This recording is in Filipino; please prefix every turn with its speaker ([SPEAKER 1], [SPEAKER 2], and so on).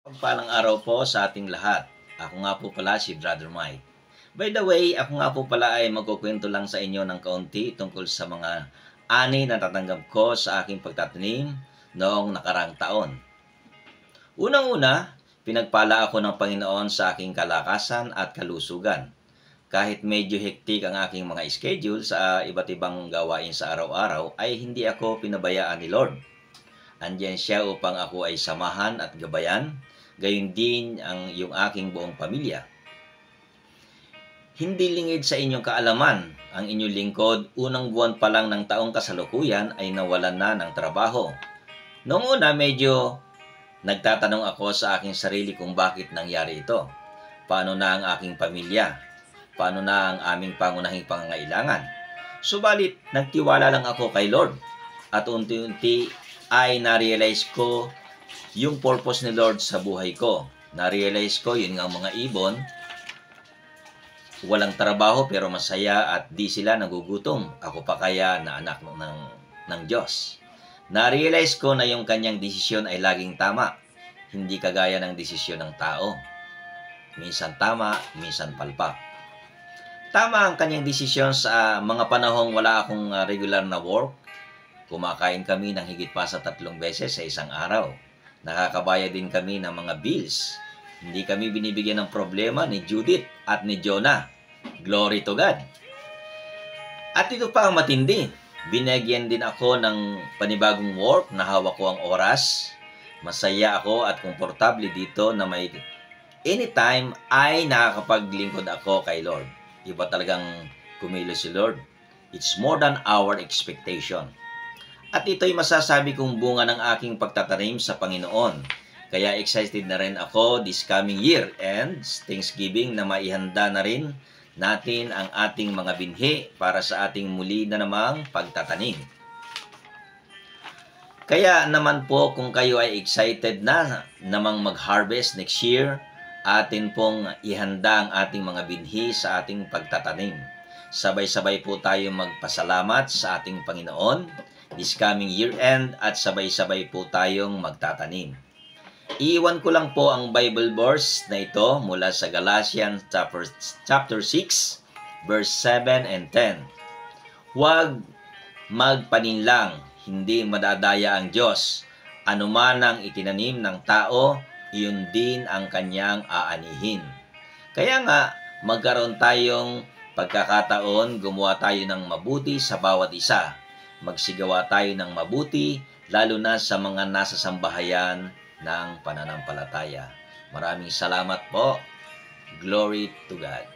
[SPEAKER 1] Pagpalang araw po sa ating lahat. Ako nga po pala si Brother Mike. By the way, ako nga po pala ay magkukwento lang sa inyo ng kaunti tungkol sa mga ani na tatanggap ko sa aking pagtatanim noong nakarang taon. Unang-una, pinagpala ako ng Panginoon sa aking kalakasan at kalusugan. Kahit medyo hektik ang aking mga schedule sa iba't ibang gawain sa araw-araw, ay hindi ako pinabayaan ni Lord. Andiyan siya upang ako ay samahan at gabayan, gayon din ang yung aking buong pamilya. Hindi lingid sa inyong kaalaman, ang inyong lingkod unang buwan pa lang ng taong kasalukuyan ay nawalan na ng trabaho. Noong una medyo nagtatanong ako sa aking sarili kung bakit nangyari ito. Paano na ang aking pamilya? Paano na ang aming pangunahing pangangailangan? Subalit, nagtiwala lang ako kay Lord at unti-unti ay na-realize ko yung purpose ni Lord sa buhay ko. Na-realize ko yun nga mga ibon, walang trabaho pero masaya at di sila nagugutom. Ako pa kaya na anak ng Diyos. Na-realize ko na yung kanyang desisyon ay laging tama, hindi kagaya ng desisyon ng tao. Minsan tama, minsan palpak. Tama ang kanyang desisyon sa mga panahong wala akong regular na work. Kumakain kami ng higit pa sa 3 beses sa isang araw. Nakakabayad din kami ng mga bills. Hindi kami binibigyan ng problema ni Judith at ni Jonah. Glory to God. At ito pa ang matindi. Binigyan din ako ng panibagong work na hawak ko ang oras. Masaya ako at komportable dito na may anytime ay nakakapaglingkod ako kay Lord. Iba talagang kumilos si Lord. It's more than our expectation. At ito'y masasabi kong bunga ng aking pagtatanim sa Panginoon. Kaya excited na rin ako this coming year and Thanksgiving na maihanda na rin natin ang ating mga binhi para sa ating muli na namang pagtatanim. Kaya naman po kung kayo ay excited na namang mag-harvest next year, atin pong ihanda ang ating mga binhi sa ating pagtatanim. Sabay-sabay po tayo magpasalamat sa ating Panginoon this coming year end at sabay-sabay po tayong magtatanim. Iiwan ko lang po ang Bible verse na ito mula sa Galatians chapter 6 verse 7 and 10. Huwag magpaninlang, hindi madadaya ang Diyos. Anuman ang itinanim ng tao, iyon din ang kanyang aanihin. Kaya nga, magkaroon tayong pagkakataon, gumawa tayo ng mabuti sa bawat isa. Magsigawa tayo ng mabuti, lalo na sa mga nasa sambahayan ng pananampalataya. Maraming salamat po. Glory to God.